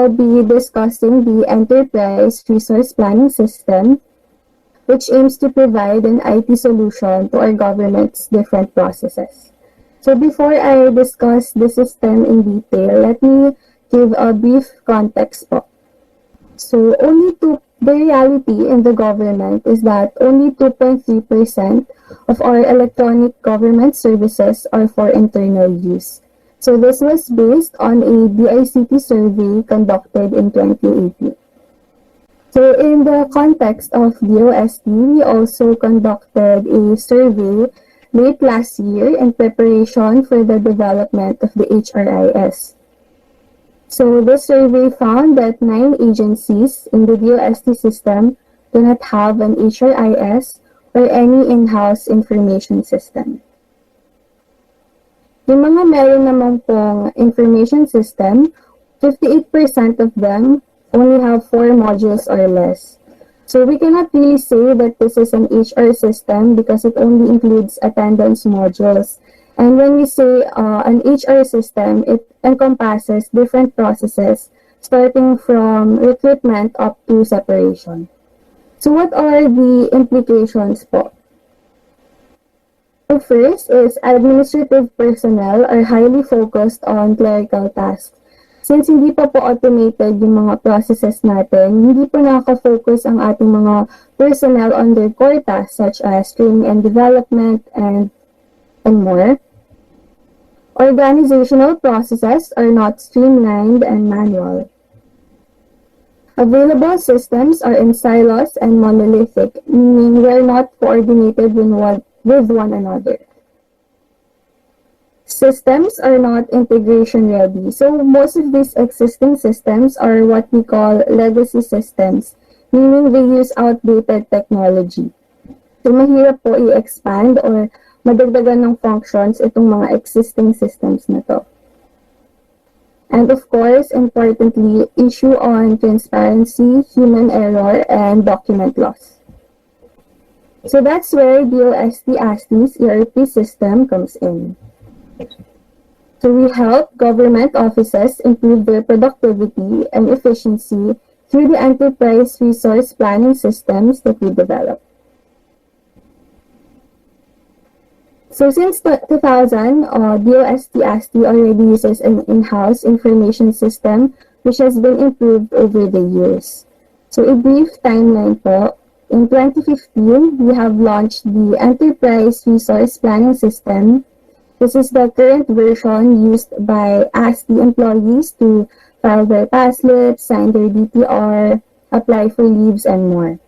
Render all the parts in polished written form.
I'll be discussing the Enterprise Resource Planning System, which aims to provide an IT solution to our government's different processes. So before I discuss the system in detail, let me give a brief context po. So the reality in the government is that only 2.3% of our electronic government services are for internal use. So this was based on a DICT survey conducted in 2018. So in the context of DOST, we also conducted a survey late last year in preparation for the development of the HRIS. So this survey found that 9 agencies in the DOST system do not have an HRIS or any in-house information system. Yung mga meron naman pong information system, 58% of them only have 4 modules or less. So we cannot really say that this is an HR system because it only includes attendance modules. And when we say an HR system, it encompasses different processes starting from recruitment up to separation. So what are the implications po? So first is administrative personnel are highly focused on clerical tasks. Since hindi pa po automated yung mga processes natin, hindi po nakaka-focus ang ating mga personnel on their core tasks such as training and development and more. Organizational processes are not streamlined and manual. Available systems are in silos and monolithic, meaning they are not coordinated with one another. Systems are not integration ready. So most of these existing systems are what we call legacy systems, meaning they use outdated technology. So mahirap po i-expand or madagdagan ng functions itong mga existing systems na to. And of course, importantly, issue on transparency, human error, and document loss. So that's where DOST-ASTI's ERP system comes in. So we help government offices improve their productivity and efficiency through the enterprise resource planning systems that we develop. So since 2000, DOST-ASTI already uses an in-house information system which has been improved over the years. So a brief timeline po, in 2015, we have launched the Enterprise Resource Planning System. This is the current version used by ASTI employees to file their pass slips, sign their DTR, apply for leaves, and more.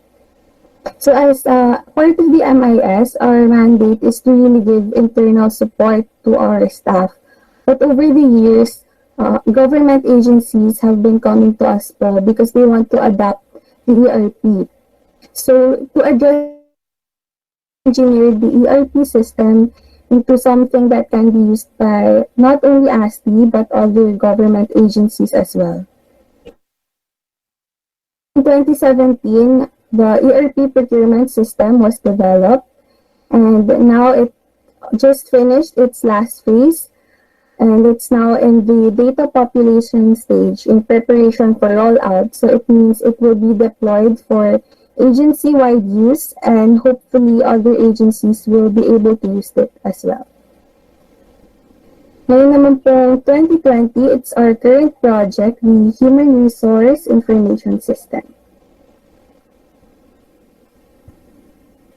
So as part of the MIS, our mandate is to really give internal support to our staff. But over the years, government agencies have been coming to us po because they want to adapt the ERP. So to address engineer the ERP system into something that can be used by not only ASTI but other government agencies as well. In 2017, the ERP procurement system was developed, and now it just finished its last phase, and it's now in the data population stage in preparation for rollout. So it means it will be deployed for agency-wide use, and hopefully other agencies will be able to use it as well. Ngayon naman po, 2020, it's our current project, the Human Resource Information System.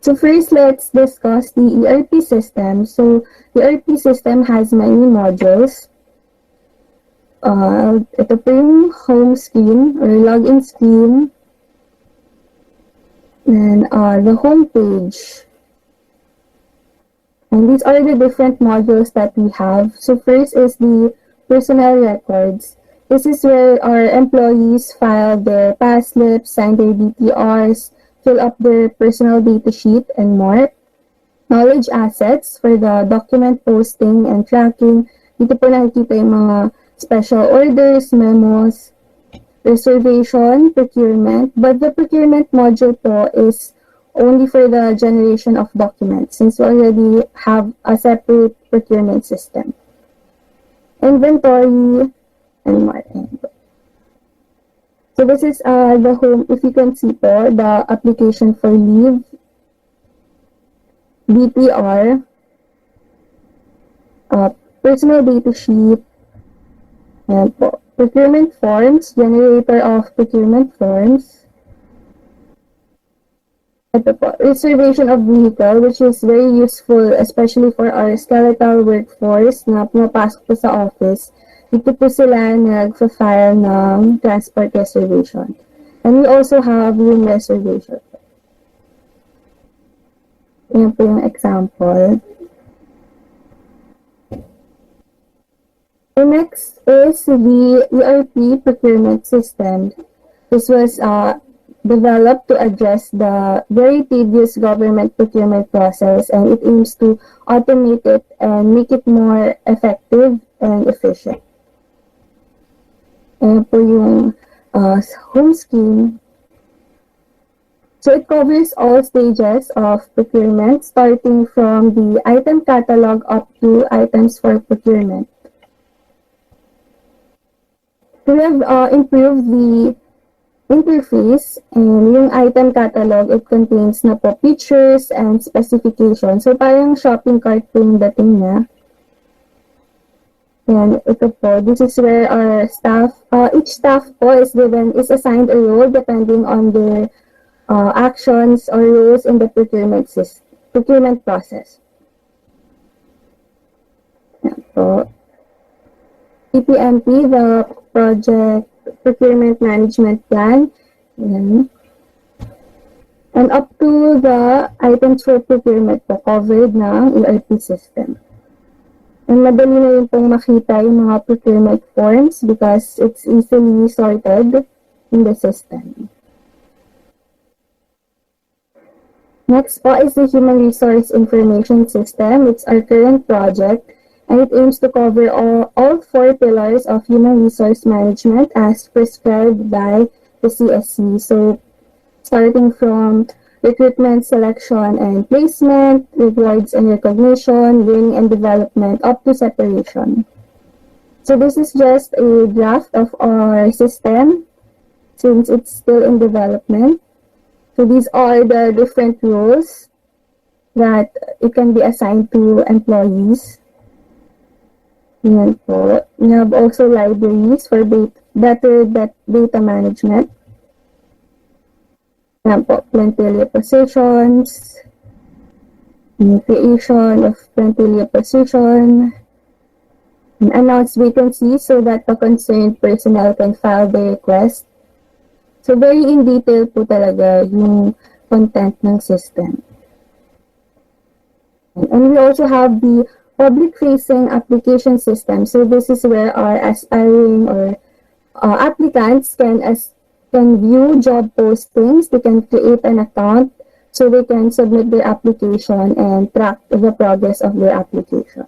So first, let's discuss the ERP system. So the ERP system has many modules. Ito po yung home screen or login screen. And the home page. And these are the different modules that we have. So first is the personnel records. This is where our employees file their pass slips, sign their DTRs, fill up their personal data sheet, and more. Knowledge assets for the document posting and tracking. Dito po nakikita yung mga special orders, memos, reservation, procurement. But the procurement module po is only for the generation of documents since we already have a separate procurement system. Inventory, and more. So this is the home, if you can see po, the application for leave, BPR, personal data sheet, and po, procurement forms, generator of procurement forms. Ito po, reservation of vehicle, which is very useful, especially for our skeletal workforce na pumapasok po sa office. Dito po sila nag-file ng transport reservation. And we also have room reservation. Yan po yung example. The next is the ERP procurement system. This was developed to address the very tedious government procurement process, and it aims to automate it and make it more effective and efficient. Ayan po yung home scheme. So it covers all stages of procurement, starting from the item catalog up to items for procurement. We have improved the interface, and yung item catalog, it contains na po features and specifications. So parang shopping cart po yung dating niya. And ito po, this is where our staff, each staff po is assigned a role depending on their actions or roles in the procurement process. Yan po. PPMP, the Project Procurement Management Plan. Yan. And up to the items for procurement po covered ng ERP system. And madali na rin pong makita yung mga procurement forms because it's easily sorted in the system. Next po is the Human Resource Information System. It's our current project, and it aims to cover all 4 pillars of human resource management as prescribed by the CSC. So, starting from recruitment, selection, and placement, rewards and recognition, learning and development, up to separation. So, this is just a draft of our system since it's still in development. So, these are the different roles that it can be assigned to employees. Yan po. We have also libraries for better data management. Yan po, plantilla positions, creation of plantilla position, and announce vacancies so that the concerned personnel can file their request. So, very in detail po talaga yung content ng system. And we also have the public-facing application system. So this is where our aspiring or applicants can view job postings. They can create an account so they can submit their application and track the progress of their application.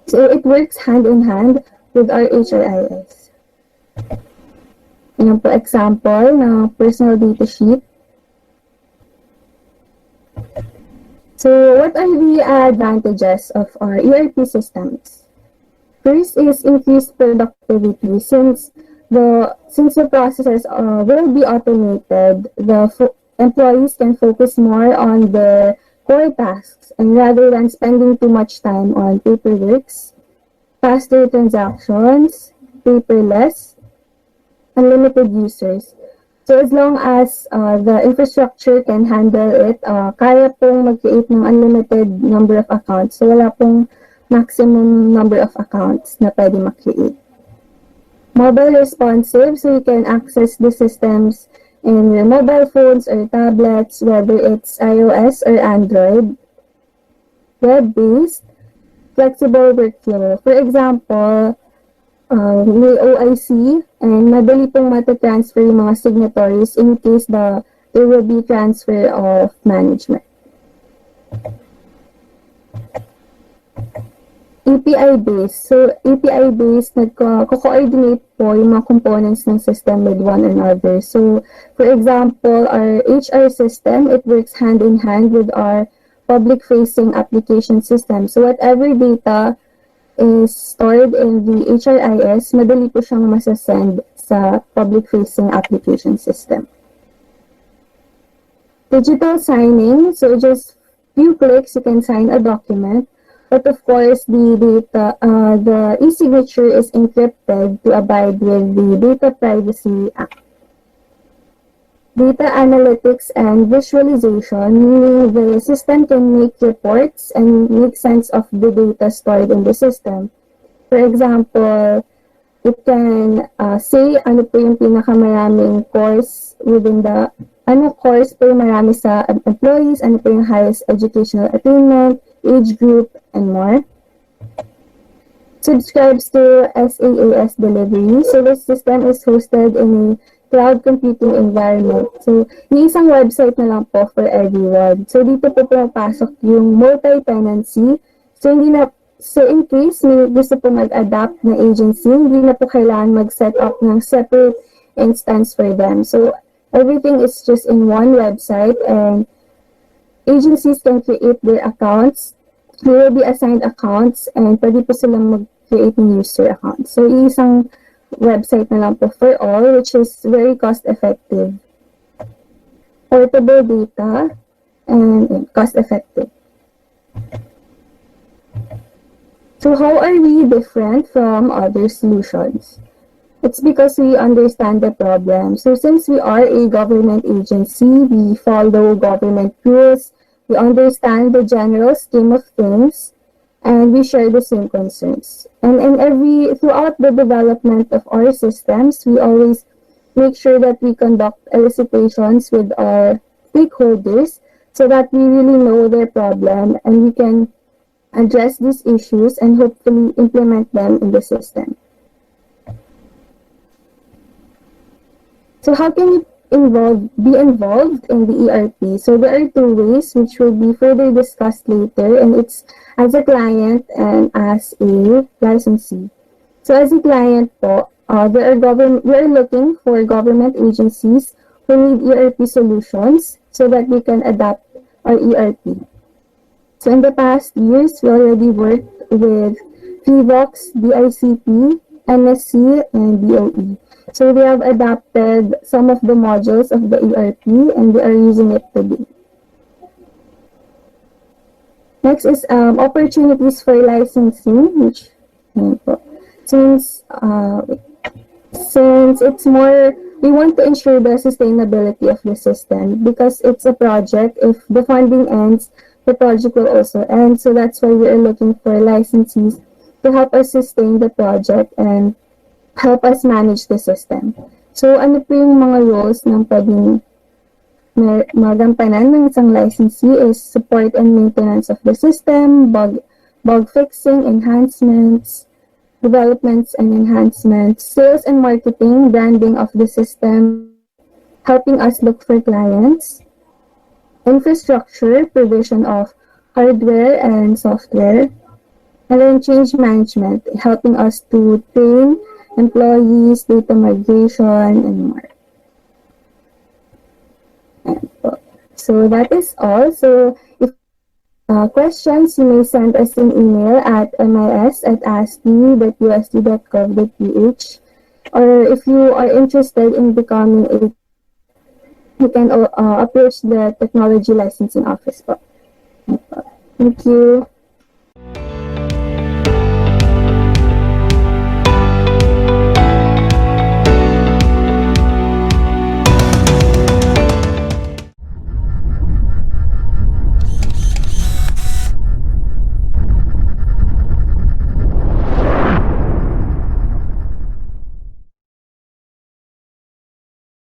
So it works hand in hand with our HRIS. Yan po example ng personal data sheet. So, what are the advantages of our ERP systems? First is increased productivity. Since the processes will be automated, the employees can focus more on their core tasks, and rather than spending too much time on paperwork, faster transactions, paperless, unlimited users. So as long as the infrastructure can handle it, kaya pong mag-create ng unlimited number of accounts. So wala pong maximum number of accounts na pwede mag-create. Mobile responsive, so you can access the systems in your mobile phones or tablets, whether it's iOS or Android. Web-based, flexible workflow. For example, may OIC, and madali pong matatransfer yung mga signatories in case there will be transfer of management. API-based. So, API-based, nagko-coordinate po yung mga components ng system with one another. So, for example, our HR system, it works hand in hand with our public-facing application system. So, whatever data is stored in the HRIS, madali po siyang masasend sa public-facing application system. Digital signing, so just few clicks you can sign a document, but of course the e-signature is encrypted to abide with the Data Privacy Act. Data analytics and visualization, meaning the system can make reports and make sense of the data stored in the system. For example, it can say ano po yung pinakamaraming course within the course po yung marami sa employees, ano po yung highest educational attainment, age group, and more. Subscribes to SaaS delivery. So the system is hosted in a cloud computing environment. So, yung isang website na lang po for everyone. So, dito po pumapasok yung multi-tenancy. So, in case may gusto po mag-adapt na agency, hindi na po kailangan mag-set up ng separate instance for them. So, everything is just in one website and agencies can create their accounts. They will be assigned accounts and pwede po silang mag-create ng user accounts. So, isang website na lang po for all, which is very cost-effective. Portable data and cost-effective. So how are we different from other solutions? It's because we understand the problem. So since we are a government agency, we follow government rules, we understand the general scheme of things, and we share the same concerns. And throughout the development of our systems, we always make sure that we conduct elicitations with our stakeholders so that we really know their problem and we can address these issues and hopefully implement them in the system. So how can you be involved in the ERP? So there are two ways which will be further discussed later, and it's as a client and as a licensee. So as a client po, we are looking for government agencies who need ERP solutions so that we can adapt our ERP. So in the past years, we already worked with PHIVOX, DICP, NSC, and DOE. So we have adapted some of the modules of the ERP and we are using it today. Next is opportunities for licensing, which since it's more, we want to ensure the sustainability of the system because it's a project. If the funding ends, the project will also end. So that's why we are looking for licensees to help us sustain the project and help us manage the system. So, ano po yung mga roles ng pwedeng magampanan ng isang licensee is support and maintenance of the system, bug fixing, enhancements, developments and enhancements, sales and marketing, branding of the system, helping us look for clients, infrastructure, provision of hardware and software, and then change management, helping us to train employees, data migration, and more. So that is all. So if questions, you may send us an email at mis@asti.usd.gov.ph, or if you are interested in becoming you can approach the Technology Licensing Office. Thank you.